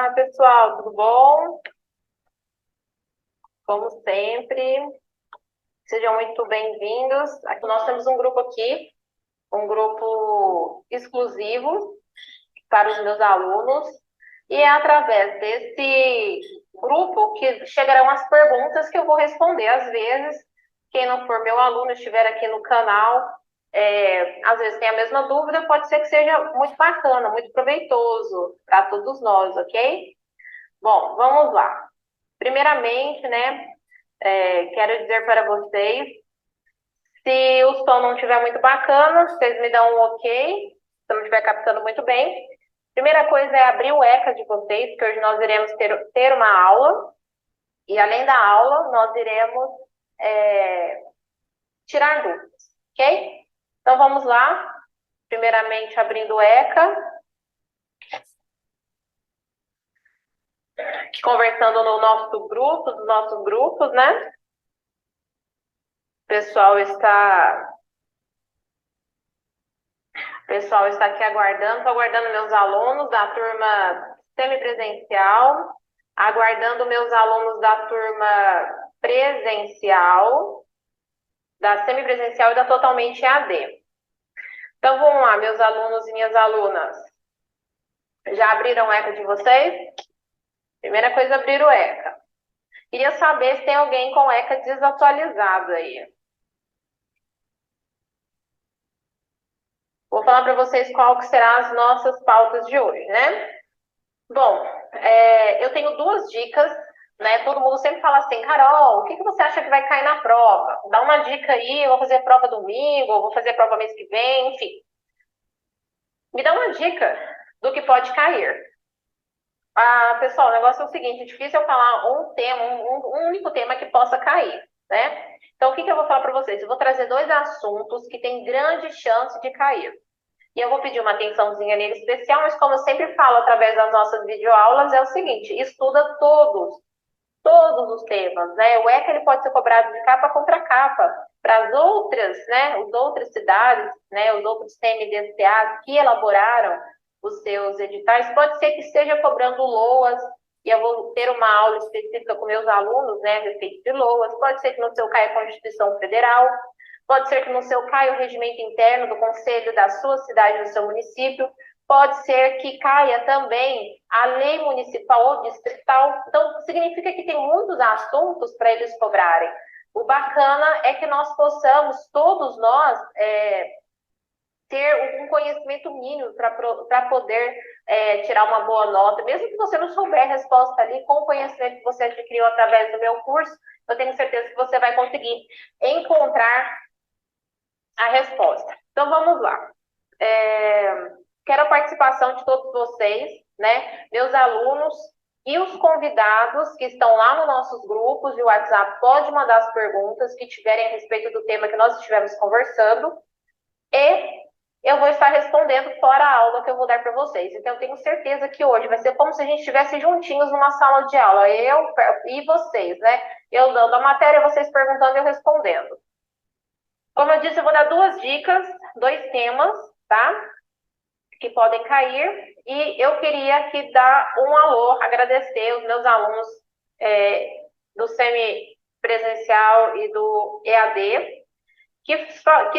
Olá, pessoal, tudo bom? Como sempre, sejam muito bem-vindos. Aqui nós temos um grupo aqui, um grupo exclusivo para os meus alunos, e é através desse grupo que chegarão as perguntas que eu vou responder. Às vezes, quem não for meu aluno, estiver aqui no canal, às vezes tem a mesma dúvida, pode ser que seja muito bacana, muito proveitoso para todos nós, ok? Bom, vamos lá. Primeiramente, né, quero dizer para vocês, se o som não estiver muito bacana, vocês me dão um ok, se não estiver captando muito bem. Primeira coisa é abrir o ECA de vocês, que hoje nós iremos ter uma aula, e além da aula, nós iremos tirar dúvidas, ok? Então vamos lá, primeiramente abrindo o ECA, conversando no nosso grupo, dos nossos grupos, né? O pessoal está aqui aguardando, estou aguardando meus alunos da turma semipresencial, aguardando meus alunos da turma presencial, da semipresencial e da totalmente EAD. Então, vamos lá, meus alunos e minhas alunas. Já abriram o ECA de vocês? Primeira coisa, abrir o ECA. Queria saber se tem alguém com o ECA desatualizado aí. Vou falar para vocês qual que serão as nossas pautas de hoje, né? Bom, eu tenho duas dicas, né? Todo mundo sempre fala assim, Carol, o que você acha que vai cair na prova? Dá uma dica aí, eu vou fazer prova domingo, eu vou fazer prova mês que vem, enfim. Me dá uma dica do que pode cair. Pessoal, o negócio é o seguinte, é difícil eu falar um tema, um único tema que possa cair, né? Então, o que eu vou falar para vocês? Eu vou trazer dois assuntos que têm grande chance de cair. E eu vou pedir uma atençãozinha nele especial, mas como eu sempre falo através das nossas videoaulas, é o seguinte, estuda todos os temas, né? O ECA ele pode ser cobrado de capa contra capa. Para as outras, né, as outras cidades, né, os outros CMDCA que elaboraram os seus editais, pode ser que esteja cobrando LOAS, e eu vou ter uma aula específica com meus alunos, né, a respeito de LOAS, pode ser que no seu caia a Constituição Federal, pode ser que no seu caia o regimento interno do conselho da sua cidade, do seu município, pode ser que caia também a lei municipal ou distrital. Então, significa que tem muitos assuntos para eles cobrarem. O bacana é que nós possamos, todos nós, ter um conhecimento mínimo para poder tirar uma boa nota. Mesmo que você não souber a resposta ali, com o conhecimento que você adquiriu através do meu curso, eu tenho certeza que você vai conseguir encontrar a resposta. Então, vamos lá. Quero a participação de todos vocês, né? Meus alunos e os convidados que estão lá nos nossos grupos de WhatsApp, pode mandar as perguntas que tiverem a respeito do tema que nós estivemos conversando, e eu vou estar respondendo fora a aula que eu vou dar para vocês. Então, eu tenho certeza que hoje vai ser como se a gente estivesse juntinhos numa sala de aula, eu e vocês, né? Eu dando a matéria, vocês perguntando e eu respondendo. Como eu disse, eu vou dar duas dicas, dois temas, tá? Que podem cair, e eu queria aqui dar um alô, agradecer os meus alunos do semipresencial e do EAD, que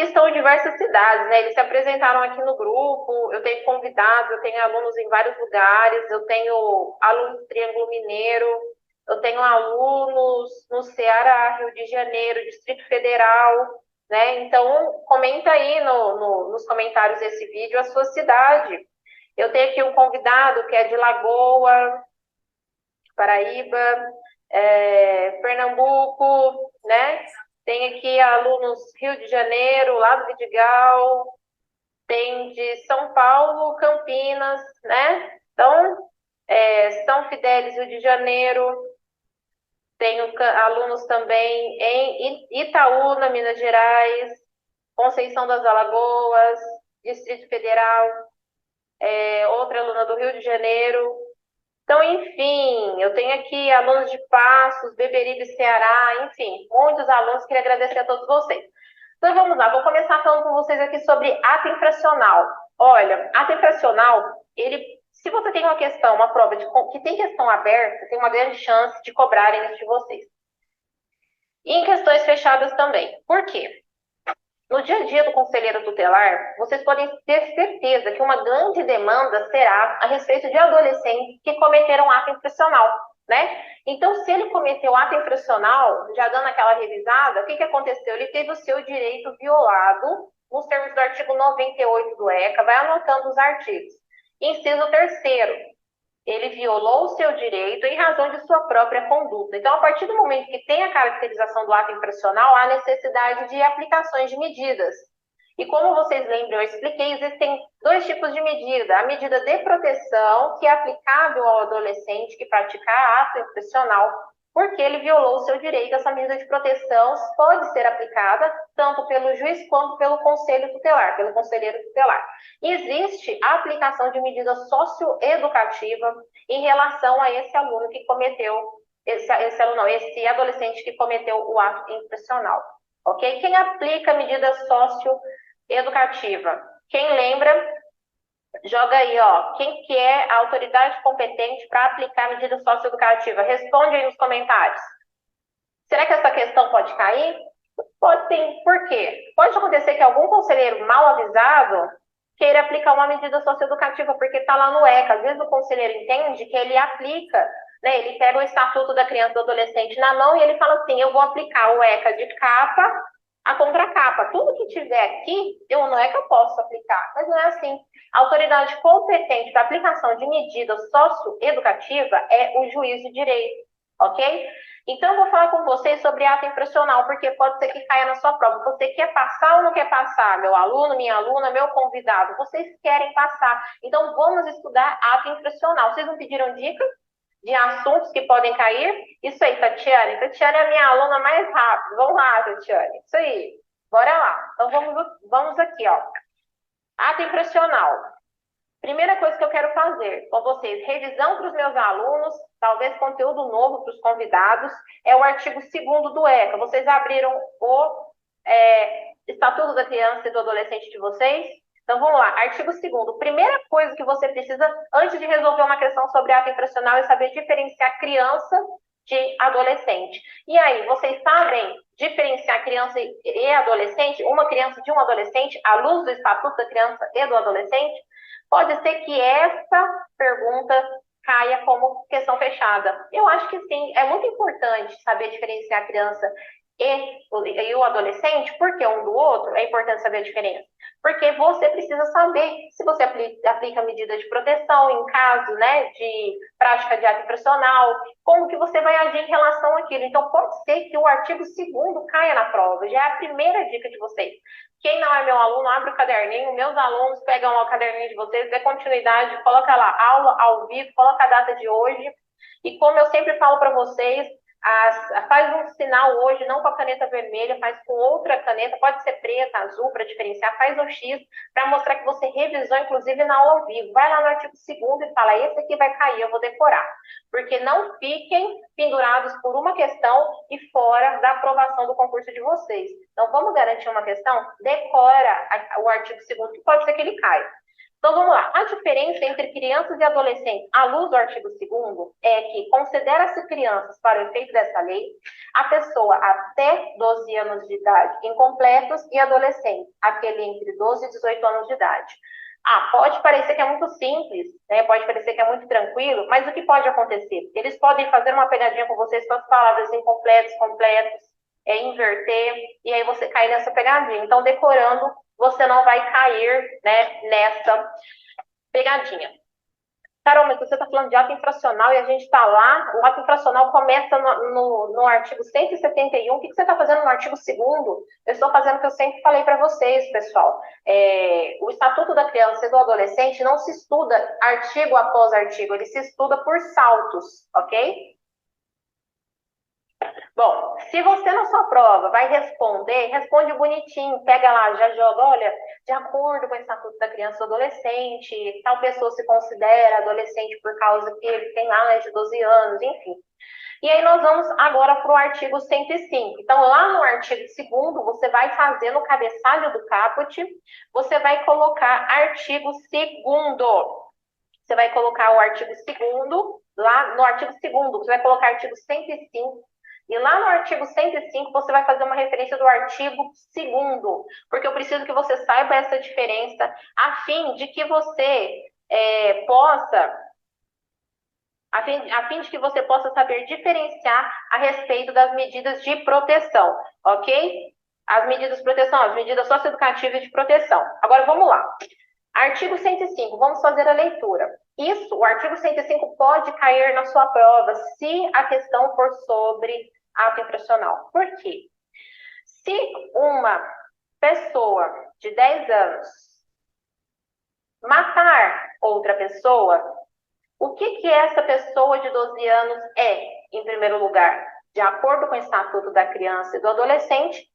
estão em diversas cidades, né? Eles se apresentaram aqui no grupo, eu tenho convidados, eu tenho alunos em vários lugares, eu tenho alunos do Triângulo Mineiro, eu tenho alunos no Ceará, Rio de Janeiro, Distrito Federal, né? Então, comenta aí nos comentários desse vídeo a sua cidade. Eu tenho aqui um convidado que é de Lagoa, Paraíba, Pernambuco, né? Tem aqui alunos Rio de Janeiro, lá do Vidigal, tem de São Paulo, Campinas, né? Então, São Fidélis, Rio de Janeiro, tenho alunos também em Itaúna, Minas Gerais, Conceição das Alagoas, Distrito Federal, outra aluna do Rio de Janeiro. Então, enfim, eu tenho aqui alunos de Passos, Beberibe, Ceará, enfim, muitos alunos, queria agradecer a todos vocês. Então, vamos lá, vou começar falando com vocês aqui sobre ato infracional. Olha, ato infracional, ele Se você tem uma questão, uma prova que tem questão aberta, tem uma grande chance de cobrarem isso de vocês. E em questões fechadas também. Por quê? No dia a dia do conselheiro tutelar, vocês podem ter certeza que uma grande demanda será a respeito de adolescentes que cometeram ato infracional, né? Então, se ele cometeu ato infracional, já dando aquela revisada, o que aconteceu? Ele teve o seu direito violado nos termos do artigo 98 do ECA, vai anotando os artigos. Inciso terceiro, ele violou o seu direito em razão de sua própria conduta. Então, a partir do momento que tem a caracterização do ato infracional, há necessidade de aplicações de medidas. E como vocês lembram, eu expliquei, existem dois tipos de medida. A medida de proteção, que é aplicável ao adolescente que praticar ato infracional, porque ele violou o seu direito. Essa medida de proteção pode ser aplicada tanto pelo juiz quanto pelo conselho tutelar, pelo conselheiro tutelar. Existe a aplicação de medida socioeducativa em relação a esse aluno que cometeu, esse adolescente que cometeu o ato infracional, ok? Quem aplica a medida socioeducativa? Quem lembra? Joga aí, ó, quem que é a autoridade competente para aplicar a medida socioeducativa? Responde aí nos comentários. Será que essa questão pode cair? Pode sim. Por quê? Pode acontecer que algum conselheiro mal avisado queira aplicar uma medida socioeducativa, porque está lá no ECA. Às vezes o conselheiro entende que ele aplica, né? Ele pega o Estatuto da Criança e do Adolescente na mão e ele fala assim, eu vou aplicar o ECA de capa a contracapa. Tudo que tiver aqui, eu não é que eu posso aplicar. Mas não é assim. A autoridade competente para aplicação de medida socioeducativa é o juiz de direito, ok? Então, eu vou falar com vocês sobre ato infracional, porque pode ser que caia na sua prova. Você quer passar ou não quer passar? Meu aluno, minha aluna, meu convidado, vocês querem passar. Então, vamos estudar ato infracional. Vocês não pediram dicas de assuntos que podem cair? Isso aí, Tatiane. Tatiane é a minha aluna mais rápida. Vamos lá, Tatiane. Isso aí. Bora lá. Então, vamos aqui, ó. Ato infracional. Primeira coisa que eu quero fazer com vocês, revisão para os meus alunos, talvez conteúdo novo para os convidados, é o artigo 2º do ECA. Vocês abriram o Estatuto da Criança e do Adolescente de vocês? Então, vamos lá. Artigo 2º. Primeira coisa que você precisa, antes de resolver uma questão sobre ato infracional, é saber diferenciar criança de adolescente. E aí, vocês sabem diferenciar criança e adolescente? Uma criança de um adolescente, à luz do Estatuto da Criança e do Adolescente? Pode ser que essa pergunta caia como questão fechada. Eu acho que sim, é muito importante saber diferenciar a criança e o adolescente, porque um do outro é importante saber a diferença. Porque você precisa saber se você aplica medida de proteção em caso, né, de prática de ato infracional, como que você vai agir em relação àquilo. Então, pode ser que o artigo 2º caia na prova. Já é a primeira dica de vocês. Quem não é meu aluno, abre o caderninho. Meus alunos pegam o caderninho de vocês, dê continuidade, coloca lá, aula ao vivo, coloca a data de hoje. E como eu sempre falo para vocês, faz um sinal hoje, não com a caneta vermelha, faz com outra caneta, pode ser preta, azul, para diferenciar, faz um X, para mostrar que você revisou, inclusive, na aula ao vivo. Vai lá no artigo 2º e fala, esse aqui vai cair, eu vou decorar. Porque não fiquem pendurados por uma questão e fora da aprovação do concurso de vocês. Então, vamos garantir uma questão? Decora o artigo 2º, que pode ser que ele caia. Então, vamos lá. A diferença entre crianças e adolescentes, à luz do artigo 2º, é que considera-se crianças, para o efeito dessa lei, a pessoa até 12 anos de idade incompletos e adolescente, aquele entre 12 e 18 anos de idade. Pode parecer que é muito simples, né? Pode parecer que é muito tranquilo, mas o que pode acontecer? Eles podem fazer uma pegadinha com vocês com as palavras incompletos, completos, inverter, e aí você cai nessa pegadinha. Então, decorando, você não vai cair, né, nessa pegadinha. Carol, mas você está falando de ato infracional e a gente está lá, o ato infracional começa no artigo 171, o que você está fazendo no artigo 2º? Eu estou fazendo o que eu sempre falei para vocês, pessoal. O Estatuto da Criança e do Adolescente não se estuda artigo após artigo, ele se estuda por saltos, ok? Bom, se você na sua prova vai responder, responde bonitinho, pega lá, já joga, olha, de acordo com o Estatuto da Criança e do Adolescente, tal pessoa se considera adolescente por causa que ele tem mais de 12 anos, enfim. E aí nós vamos agora para o artigo 105. Então, lá no artigo 2º, você vai fazer no cabeçalho do caput, você vai colocar artigo 2º. você vai colocar o artigo 2º, lá no artigo 2º, você vai colocar artigo 105, e lá no artigo 105 você vai fazer uma referência do artigo 2º, porque eu preciso que você saiba essa diferença, a fim de que você possa saber diferenciar a respeito das medidas de proteção, ok? As medidas de proteção, as medidas socioeducativas de proteção. Agora, vamos lá. Artigo 105, vamos fazer a leitura. Isso, o artigo 105 pode cair na sua prova se a questão for sobre ato infracional. Por quê? Se uma pessoa de 10 anos matar outra pessoa, o que essa pessoa de 12 anos é, em primeiro lugar? De acordo com o Estatuto da Criança e do Adolescente,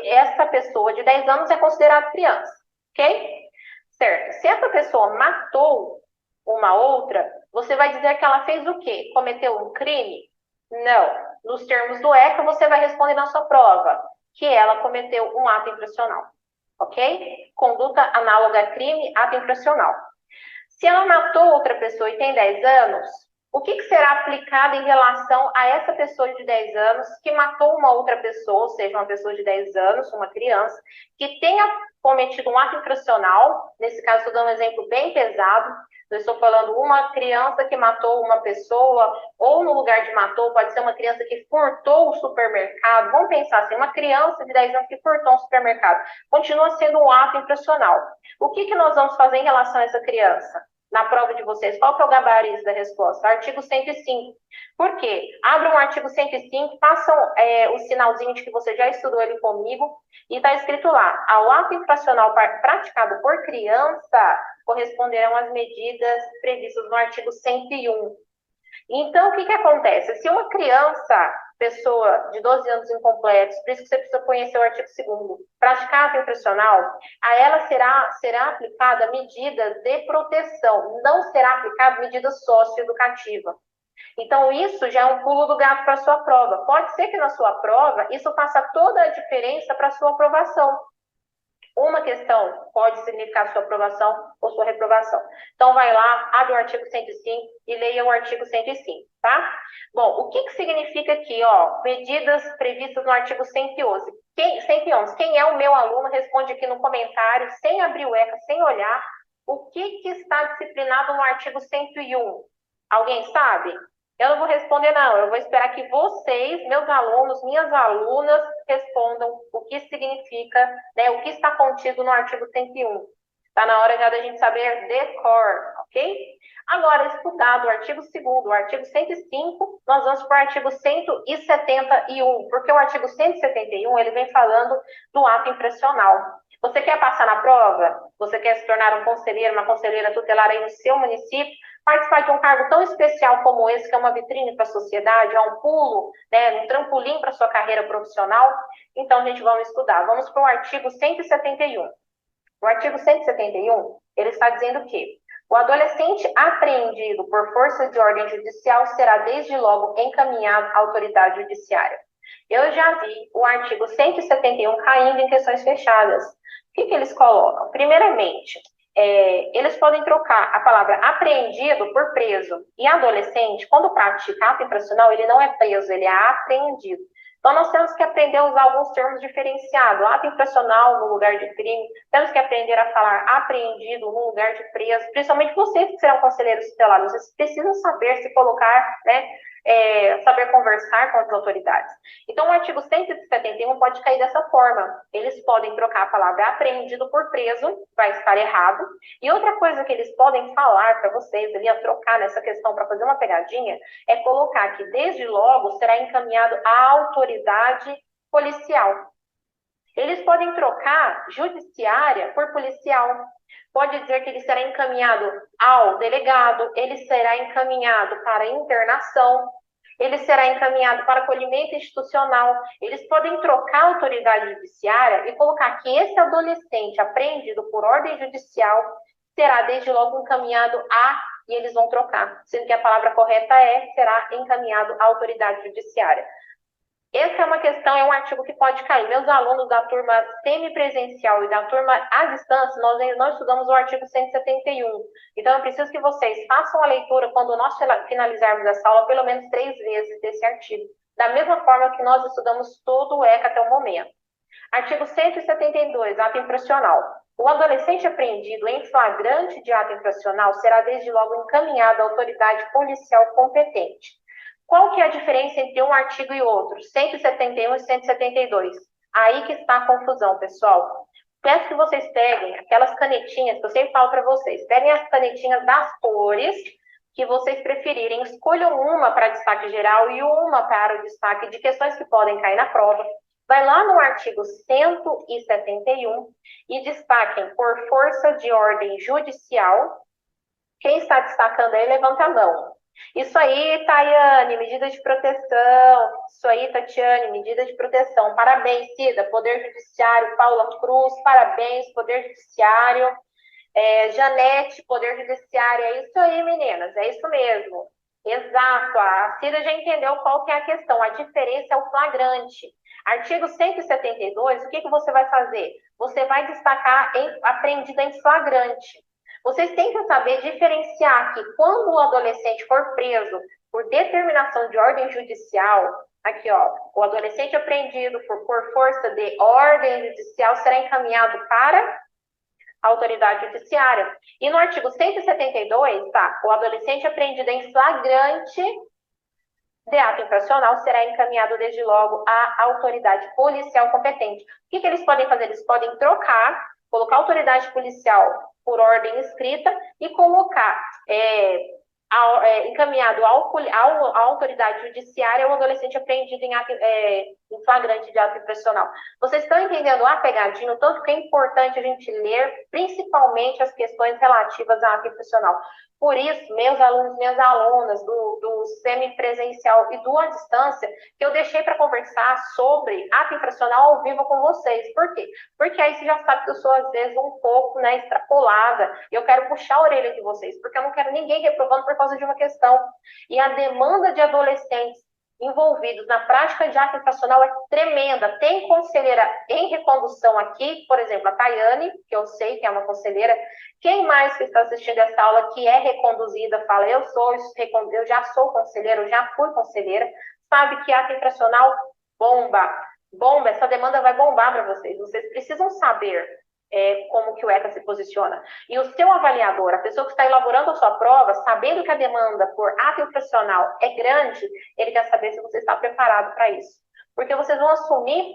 essa pessoa de 10 anos é considerada criança, ok? Certo. Se essa pessoa matou uma outra, você vai dizer que ela fez o quê? Cometeu um crime? Não. Nos termos do ECA, você vai responder na sua prova que ela cometeu um ato infracional, ok? Conduta análoga a crime, ato infracional. Se ela matou outra pessoa e tem 10 anos, o que será aplicado em relação a essa pessoa de 10 anos que matou uma outra pessoa, ou seja, uma pessoa de 10 anos, uma criança, que tenha cometido um ato infracional, nesse caso estou dando um exemplo bem pesado, eu estou falando uma criança que matou uma pessoa, ou no lugar de matou, pode ser uma criança que furtou o supermercado, vamos pensar assim, uma criança de 10 anos que furtou um supermercado, continua sendo um ato infracional. O que nós vamos fazer em relação a essa criança? Na prova de vocês, qual que é o gabarito da resposta? Artigo 105. Por quê? Abram o artigo 105, façam o sinalzinho de que você já estudou ele comigo, e está escrito lá, ao ato infracional praticado por criança, corresponderão as medidas previstas no artigo 101. Então, o que acontece? Se uma criança, pessoa de 12 anos incompletos, por isso que você precisa conhecer o artigo 2º, praticar ato infracional, a ela será aplicada medidas de proteção, não será aplicada medida socioeducativa. Então, isso já é um pulo do gato para a sua prova. Pode ser que na sua prova isso faça toda a diferença para a sua aprovação. Uma questão pode significar sua aprovação ou sua reprovação. Então, vai lá, abre o artigo 105 e leia o artigo 105, tá? Bom, o que significa aqui, ó, medidas previstas no artigo 111? 111. Quem é o meu aluno, responde aqui no comentário, sem abrir o ECA, sem olhar, o que está disciplinado no artigo 101? Alguém sabe? Eu não vou responder, não. Eu vou esperar que vocês, meus alunos, minhas alunas, respondam o que significa, né, o que está contido no artigo 101. Está na hora já da gente saber decor, ok? Agora, estudado o artigo 2º, o artigo 105, nós vamos para o artigo 171, porque o artigo 171, ele vem falando do ato infracional. Você quer passar na prova? Você quer se tornar um conselheiro, uma conselheira tutelar aí no seu município? Participar de um cargo tão especial como esse, que é uma vitrine para a sociedade, é um pulo, né, um trampolim para a sua carreira profissional? Então, gente, vamos estudar. Vamos para o artigo 171. O artigo 171, ele está dizendo que o adolescente apreendido por força de ordem judicial será desde logo encaminhado à autoridade judiciária. Eu já vi o artigo 171 caindo em questões fechadas. O que eles colocam? Primeiramente, eles podem trocar a palavra apreendido por preso. E adolescente, quando pratica ato infracional, ele não é preso, ele é apreendido. Então, nós temos que aprender a usar alguns termos diferenciados. Ato infracional no lugar de crime. Temos que aprender a falar apreendido no lugar de preso. Principalmente vocês que serão conselheiros tutelares. Vocês precisam saber se colocar, né, saber conversar com as autoridades. Então, o artigo 171 pode cair dessa forma. Eles podem trocar a palavra apreendido por preso, vai estar errado. E outra coisa que eles podem falar para vocês, ali, a trocar nessa questão para fazer uma pegadinha, é colocar que desde logo será encaminhado à autoridade policial. Eles podem trocar judiciária por policial. Pode dizer que ele será encaminhado ao delegado, ele será encaminhado para internação, ele será encaminhado para acolhimento institucional. Eles podem trocar a autoridade judiciária e colocar que esse adolescente apreendido por ordem judicial será desde logo encaminhado a, e eles vão trocar, sendo que a palavra correta será encaminhado à autoridade judiciária. Essa é uma questão, é um artigo que pode cair. Meus alunos da turma semipresencial e da turma à distância, nós estudamos o artigo 171. Então, eu preciso que vocês façam a leitura quando nós finalizarmos essa aula, pelo menos 3 vezes desse artigo. Da mesma forma que nós estudamos todo o ECA até o momento. Artigo 172, ato infracional. O adolescente apreendido em flagrante de ato infracional será desde logo encaminhado à autoridade policial competente. Qual que é a diferença entre um artigo e outro? 171 e 172. Aí que está a confusão, pessoal. Peço que vocês peguem aquelas canetinhas que eu sempre falo para vocês. Peguem as canetinhas das cores que vocês preferirem. Escolham uma para destaque geral e uma para o destaque de questões que podem cair na prova. Vai lá no artigo 171 e destaquem por força de ordem judicial. Quem está destacando aí, levanta a mão. Isso aí, Tayane, medida de proteção. Isso aí, Tatiane, medida de proteção. Parabéns, Cida, Poder Judiciário. Paula Cruz, parabéns, Poder Judiciário. Janete, Poder Judiciário. É isso aí, meninas, é isso mesmo. Exato, a Cida já entendeu qual que é a questão. A diferença é o flagrante. Artigo 172, o que você vai fazer? Você vai destacar apreendida em flagrante. Vocês têm que saber diferenciar que quando o adolescente for preso por determinação de ordem judicial, aqui ó, o adolescente apreendido por força de ordem judicial será encaminhado para a autoridade judiciária. E no artigo 172, tá, o adolescente apreendido em flagrante de ato infracional será encaminhado desde logo à autoridade policial competente. O que eles podem fazer? Eles podem trocar, colocar autoridade policial por ordem escrita e colocar encaminhado à autoridade judiciária o adolescente apreendido em flagrante de ato infracional. Vocês estão entendendo a pegadinha, o tanto que é importante a gente ler, principalmente as questões relativas a ato infracional. Por isso, meus alunos, minhas alunas do semipresencial e do à distância, que eu deixei para conversar sobre ato infracional ao vivo com vocês. Por quê? Porque aí você já sabe que eu sou, às vezes, um pouco extrapolada, e eu quero puxar a orelha de vocês, porque eu não quero ninguém reprovando por causa de uma questão. E a demanda de adolescentes envolvidos na prática de ato infracional é tremenda. Tem conselheira em recondução aqui, por exemplo, a Tayane, que eu sei que é uma conselheira. Quem mais que está assistindo essa aula que é reconduzida, fala, eu já sou conselheira, eu já fui conselheira, sabe que ato infracional bomba, essa demanda vai bombar para vocês. Vocês precisam saber como que o ECA se posiciona. E o seu avaliador, a pessoa que está elaborando a sua prova, sabendo que a demanda por ato infracional é grande, ele quer saber se você está preparado para isso. Porque vocês vão assumir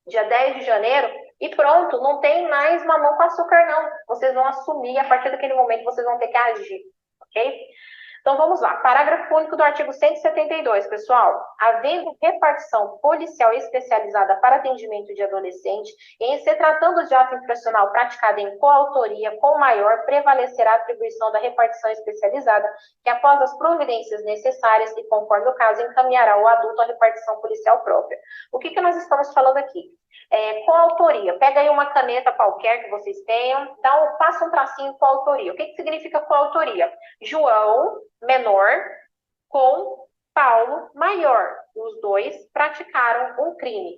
dia 10 de janeiro e pronto, não tem mais mamão com açúcar, não. Vocês vão assumir, a partir daquele momento vocês vão ter que agir, ok? Então, vamos lá. Parágrafo único do artigo 172, pessoal. Havendo repartição policial especializada para atendimento de adolescente, em se tratando de ato infracional praticado em coautoria com maior, prevalecerá a atribuição da repartição especializada, que após as providências necessárias e conforme o caso, encaminhará o adulto à repartição policial própria. O que nós estamos falando aqui? Coautoria. Pega aí uma caneta qualquer que vocês tenham, passa um tracinho coautoria. O que significa coautoria? João, menor, com Paulo, maior. Os dois praticaram um crime.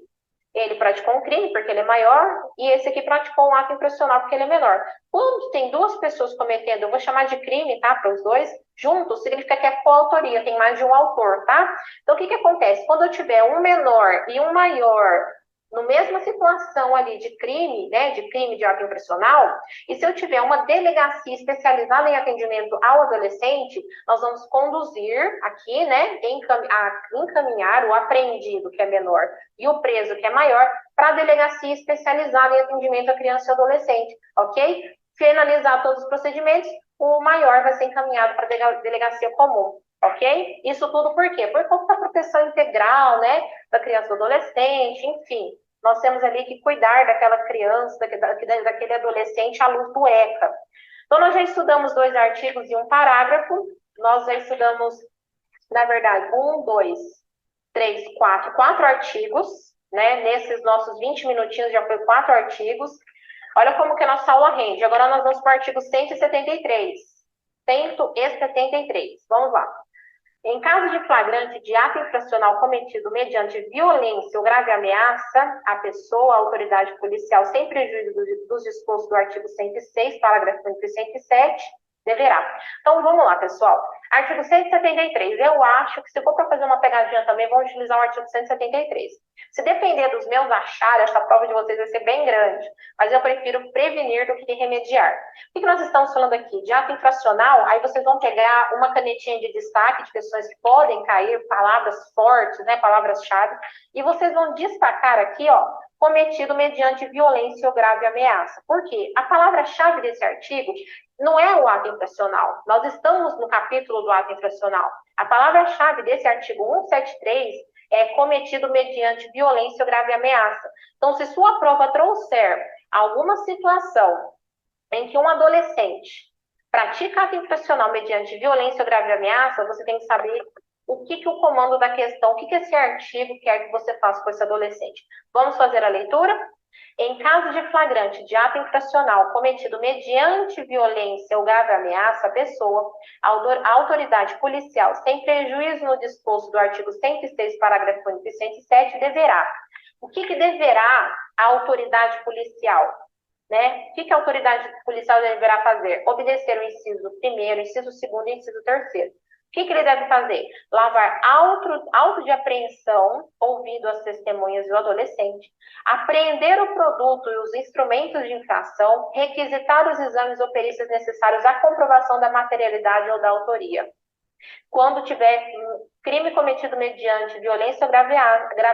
Ele praticou um crime porque ele é maior e esse aqui praticou um ato infracional porque ele é menor. Quando tem duas pessoas cometendo, eu vou chamar de crime, tá? Para os dois, juntos, significa que é coautoria, tem mais de um autor, tá? Então, o que acontece? Quando eu tiver um menor e um maior no mesma situação ali de crime, né, de crime de ato infracional, e se eu tiver uma delegacia especializada em atendimento ao adolescente, nós vamos conduzir aqui, né, encaminhar o apreendido, que é menor, e o preso, que é maior, para a delegacia especializada em atendimento à criança e adolescente, ok? Finalizar todos os procedimentos, o maior vai ser encaminhado para a delegacia comum. Ok? Isso tudo por quê? Por conta da proteção integral, né? Da criança e do adolescente, enfim. Nós temos ali que cuidar daquela criança, daquele adolescente à luz do ECA. Então, nós já estudamos 2 artigos e um parágrafo. Nós já estudamos, na verdade, 1, 2, 3, 4 artigos, né? Nesses nossos 20 minutinhos já foi 4 artigos. Olha como que a nossa aula rende. Agora nós vamos para o artigo 173. 173. Vamos lá. Em caso de flagrante de ato infracional cometido mediante violência ou grave ameaça à pessoa, à autoridade policial, sem prejuízo dos dispostos do artigo 106, parágrafo único e 107, deverá. Então, vamos lá, pessoal. Artigo 173. Eu acho que se for para fazer uma pegadinha também, vamos utilizar o artigo 173. Se depender dos meus achares, essa prova de vocês vai ser bem grande, mas eu prefiro prevenir do que remediar. O que nós estamos falando aqui? De ato infracional, aí vocês vão pegar uma canetinha de destaque de questões que podem cair, palavras fortes, né, palavras-chave, e vocês vão destacar aqui, ó, cometido mediante violência ou grave ameaça. Por quê? A palavra-chave desse artigo não é o ato infracional. Nós estamos no capítulo do ato infracional. A palavra-chave desse artigo 173 é cometido mediante violência ou grave ameaça. Então, se sua prova trouxer alguma situação em que um adolescente pratica ato infracional mediante violência ou grave ameaça, você tem que saber o que o comando da questão, o que esse artigo quer que você faça com esse adolescente. Vamos fazer a leitura? Em caso de flagrante de ato infracional cometido mediante violência ou grave ameaça à pessoa, a autoridade policial, sem prejuízo no disposto do artigo 106, parágrafo único e 107, deverá. O que deverá a autoridade policial? Né? O que a autoridade policial deverá fazer? Obedecer o inciso 1º, inciso 2º e inciso 3º. O que ele deve fazer? Lavrar auto de apreensão, ouvindo as testemunhas do adolescente, apreender o produto e os instrumentos de infração, requisitar os exames ou perícias necessários à comprovação da materialidade ou da autoria. Quando tiver crime cometido mediante violência ou grave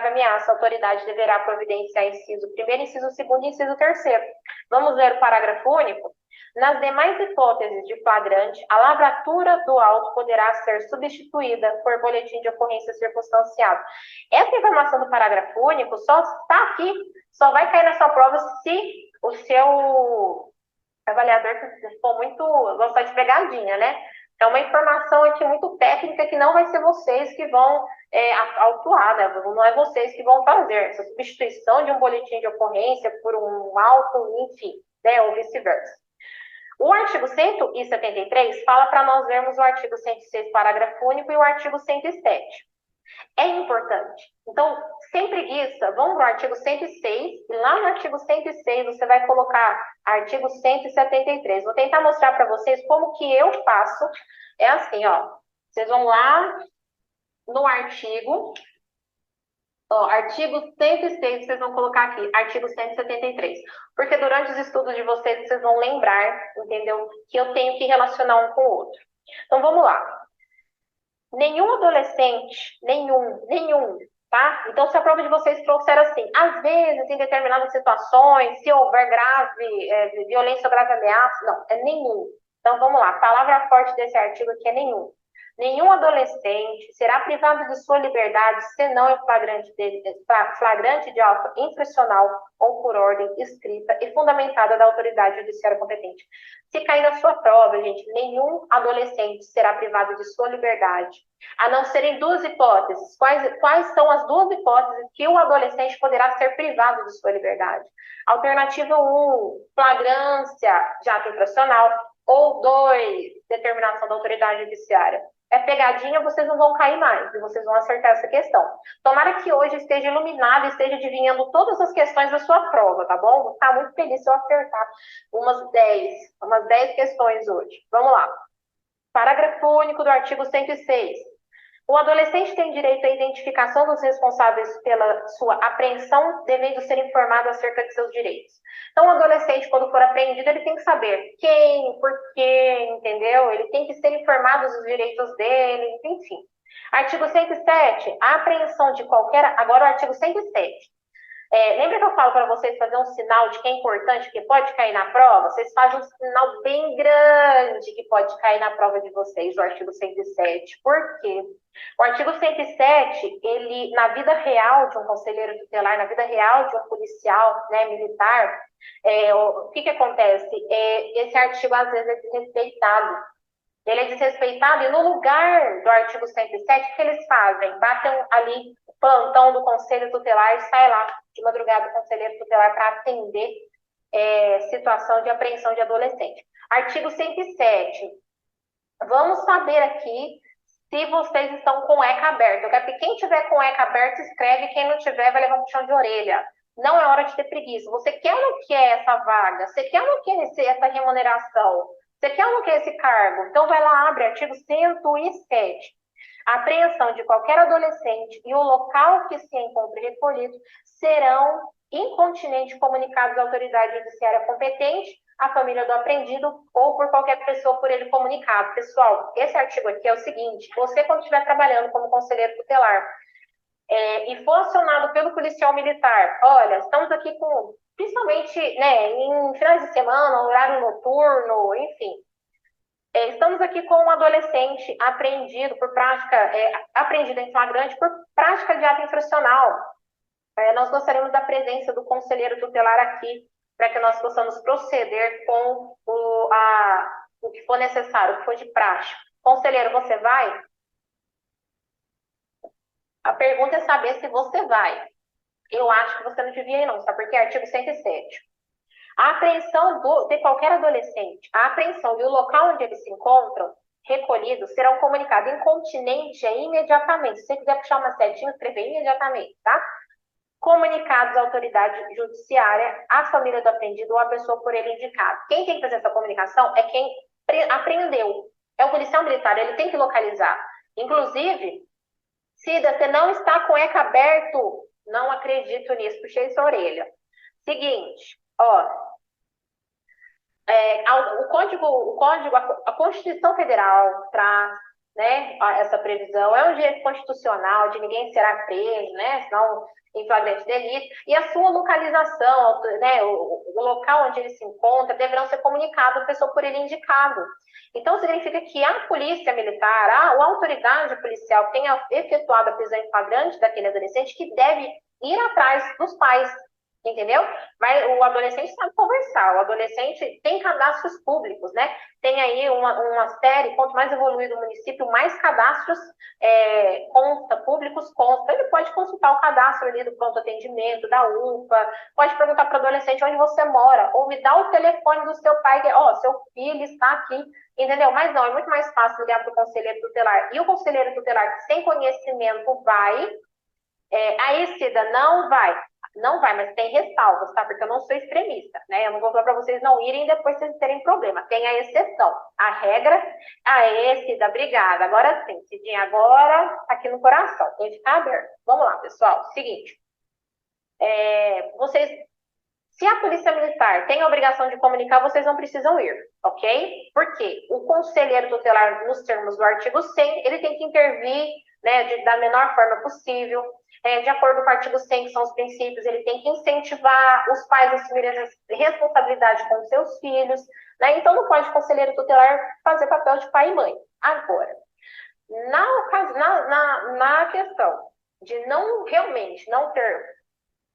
ameaça, a autoridade deverá providenciar inciso 1º, inciso 2º e inciso 3º. Vamos ver o parágrafo único? Nas demais hipóteses de flagrante, a lavratura do auto poderá ser substituída por boletim de ocorrência circunstanciado. Essa informação do parágrafo único só está aqui, só vai cair na sua prova se o seu avaliador for muito gostar de pegadinha, né? É uma informação aqui muito técnica que não vai ser vocês que vão autuar, né? Não é vocês que vão fazer essa substituição de um boletim de ocorrência por um auto, enfim, né? Ou vice-versa. O artigo 173 fala para nós vermos o artigo 106, parágrafo único, e o artigo 107. É importante. Então, sem preguiça, vamos no artigo 106, e lá no artigo 106 você vai colocar artigo 173. Vou tentar mostrar para vocês como que eu faço. É assim, ó. Vocês vão lá no artigo, ó, artigo 106, vocês vão colocar aqui, artigo 173. Porque durante os estudos de vocês, vocês vão lembrar, entendeu? Que eu tenho que relacionar um com o outro. Então, vamos lá. Nenhum adolescente, nenhum, tá? Então, se a prova de vocês trouxer assim, às vezes, em determinadas situações, se houver grave, violência ou grave ameaça, não, é nenhum. Então, vamos lá, a palavra forte desse artigo aqui é nenhum. Nenhum adolescente será privado de sua liberdade senão em flagrante de ato infracional ou por ordem escrita e fundamentada da autoridade judiciária competente. Se cair na sua prova, gente, nenhum adolescente será privado de sua liberdade, a não ser em duas hipóteses. Quais são as duas hipóteses que o adolescente poderá ser privado de sua liberdade? Alternativa 1, flagrância de ato infracional, ou 2, determinação da autoridade judiciária. É pegadinha, vocês não vão cair mais, e vocês vão acertar essa questão. Tomara que hoje esteja iluminado e esteja adivinhando todas as questões da sua prova, tá bom? Vou ficar muito feliz se eu acertar umas 10 questões hoje. Vamos lá. Parágrafo único do artigo 106. O adolescente tem direito à identificação dos responsáveis pela sua apreensão, devendo ser informado acerca de seus direitos. Então, o adolescente, quando for apreendido, ele tem que saber quem, por quê, entendeu? Ele tem que ser informado dos direitos dele, enfim. Artigo 107, a apreensão de qualquer... Agora, o artigo 107. Lembra que eu falo para vocês fazer um sinal de que é importante, que pode cair na prova? Vocês fazem um sinal bem grande que pode cair na prova de vocês, o artigo 107. Por quê? O artigo 107, ele, na vida real de um conselheiro tutelar, na vida real de um policial, né, militar, o que acontece? Esse artigo, às vezes, é desrespeitado. Ele é desrespeitado e no lugar do artigo 107, o que eles fazem? Batem ali o plantão do conselho tutelar e sai lá de madrugada o conselheiro tutelar para atender situação de apreensão de adolescente. Artigo 107. Vamos saber aqui se vocês estão com o ECA aberto. Eu quero que quem tiver com o ECA aberto, escreve, quem não tiver, vai levar um puxão de orelha. Não é hora de ter preguiça. Você quer ou não quer essa vaga? Você quer ou não quer essa remuneração? Você quer ou não quer esse cargo? Então, vai lá, abre artigo 107. A apreensão de qualquer adolescente e o local que se encontre recolhido serão incontinenti comunicados à autoridade judiciária competente, à família do apreendido ou por qualquer pessoa por ele comunicado. Pessoal, esse artigo aqui é o seguinte: você, quando estiver trabalhando como conselheiro tutelar e for acionado pelo policial militar, olha, estamos aqui com, principalmente, né, em finais de semana, horário noturno, enfim, estamos aqui com um adolescente apreendido por prática, apreendido em flagrante por prática de ato infracional. Nós gostaríamos da presença do conselheiro tutelar aqui, para que nós possamos proceder com o que for necessário, o que for de praxe. Conselheiro, você vai? A pergunta é saber se você vai. Eu acho que você não devia ir, não, sabe por quê? Artigo 107. A apreensão de qualquer adolescente, a apreensão e o local onde eles se encontram, recolhidos, serão comunicados incontinenti imediatamente. Se você quiser puxar uma setinha, escrever imediatamente, tá? Comunicados à autoridade judiciária, à família do apreendido ou à pessoa por ele indicado. Quem tem que fazer essa comunicação é quem apreendeu. É o policial militar, ele tem que localizar. Inclusive, Cida, você não está com o ECA aberto? Não acredito nisso, puxei sua orelha. Seguinte, ó, a Constituição Federal traz, né, essa previsão, é um direito constitucional de ninguém será preso, né, senão em flagrante delito, e a sua localização, né, o local onde ele se encontra, deverão ser comunicados à pessoa por ele indicado. Então, significa que a polícia militar, a autoridade policial que tenha efetuado a prisão em flagrante daquele adolescente, que deve ir atrás dos pais, entendeu? O adolescente sabe conversar, o adolescente tem cadastros públicos, né? Tem aí uma série, quanto mais evoluído o município, mais cadastros públicos consta. Ele pode consultar o cadastro ali do pronto atendimento, da UPA, pode perguntar para o adolescente onde você mora, ou me dá o telefone do seu pai, seu filho está aqui, entendeu? Mas não, é muito mais fácil ligar para o conselheiro tutelar. E o conselheiro tutelar, sem conhecimento, vai. Aí, Cida, não vai. Não vai, mas tem ressalvas, tá? Porque eu não sou extremista, né? Eu não vou falar para vocês não irem e depois vocês terem problema. Tem a exceção. A regra, Cida, obrigada. Agora sim, Cidinha, agora aqui no coração. Tem que ficar aberto. Vamos lá, pessoal. Seguinte. Se a polícia militar tem a obrigação de comunicar, vocês não precisam ir, ok? Por quê? O conselheiro tutelar, nos termos do artigo 100, ele tem que intervir, né, da menor forma possível, de acordo com o artigo 100, que são os princípios, ele tem que incentivar os pais a assumirem a responsabilidade com seus filhos, né? Então não pode o conselheiro tutelar fazer papel de pai e mãe. Agora, na questão de realmente não ter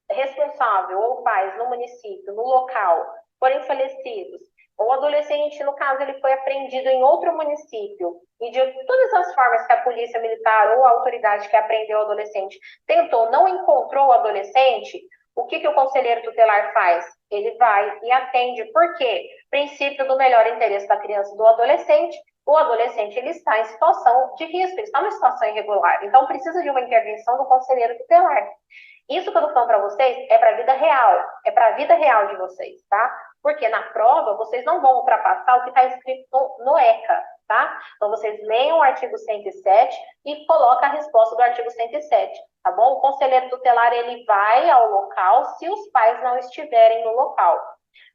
responsável ou pais no município, no local, forem falecidos, ou adolescente, no caso, ele foi apreendido em outro município, e de todas as formas que a polícia militar ou a autoridade que apreendeu o adolescente tentou, não encontrou o adolescente, o que o conselheiro tutelar faz? Ele vai e atende. Por quê? Princípio do melhor interesse da criança e do adolescente. O adolescente, ele está em situação de risco, ele está em situação irregular. Então, precisa de uma intervenção do conselheiro tutelar. Isso que eu estou falando para vocês é para a vida real, é para a vida real de vocês, tá? Porque na prova vocês não vão ultrapassar o que está escrito no ECA, tá? Então vocês leiam o artigo 107 e colocam a resposta do artigo 107, tá bom? O conselheiro tutelar, ele vai ao local se os pais não estiverem no local.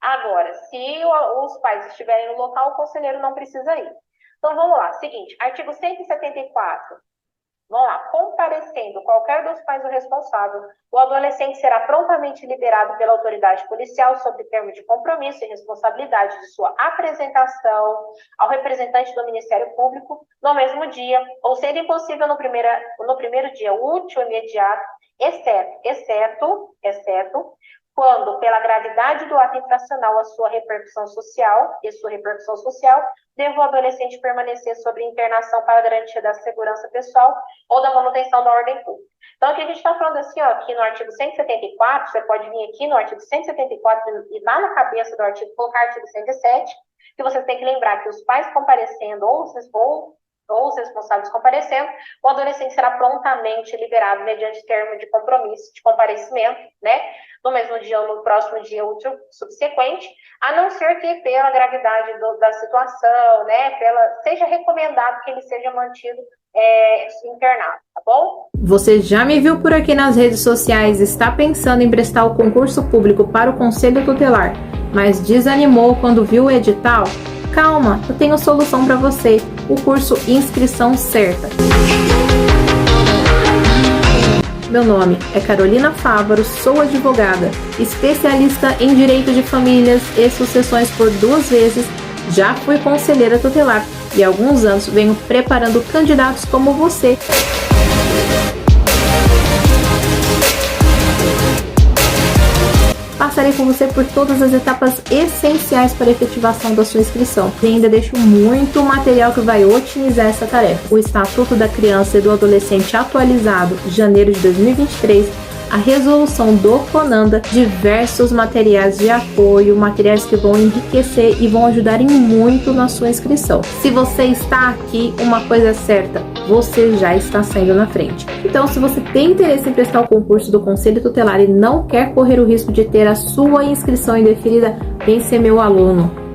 Agora, se os pais estiverem no local, o conselheiro não precisa ir. Então vamos lá, seguinte, artigo 174. Vamos lá, comparecendo qualquer dos pais ou responsável, o adolescente será prontamente liberado pela autoridade policial sob termo de compromisso e responsabilidade de sua apresentação ao representante do Ministério Público no mesmo dia, ou sendo impossível no primeiro dia útil imediato, exceto quando, pela gravidade do ato infracional e sua repercussão social, deva o adolescente permanecer sob internação para garantia da segurança pessoal ou da manutenção da ordem pública. Então, aqui a gente está falando assim, ó, aqui no artigo 174, você pode vir aqui no artigo 174 e lá na cabeça do artigo, colocar artigo 107, que vocês têm que lembrar que os pais comparecendo ou ou os responsáveis comparecendo, o adolescente será prontamente liberado mediante termo de compromisso de comparecimento, né, no mesmo dia ou no próximo dia útil subsequente, a não ser que pela gravidade da situação, né, seja recomendado que ele seja mantido internado, tá bom? Você já me viu por aqui nas redes sociais, está pensando em prestar o concurso público para o Conselho Tutelar, mas desanimou quando viu o edital? Calma, eu tenho solução para você, o curso Inscrição Certa. Meu nome é Carolina Fávaro, sou advogada, especialista em direito de famílias e sucessões por 2 vezes, já fui conselheira tutelar e há alguns anos venho preparando candidatos como você. Passarei com você por todas as etapas essenciais para a efetivação da sua inscrição. E ainda deixo muito material que vai otimizar essa tarefa. O Estatuto da Criança e do Adolescente atualizado, janeiro de 2023, a resolução do CONANDA, diversos materiais de apoio, materiais que vão enriquecer e vão ajudar em muito na sua inscrição. Se você está aqui, uma coisa é certa, você já está saindo na frente. Então, se você tem interesse em prestar o concurso do Conselho Tutelar e não quer correr o risco de ter a sua inscrição indeferida, vem ser meu aluno.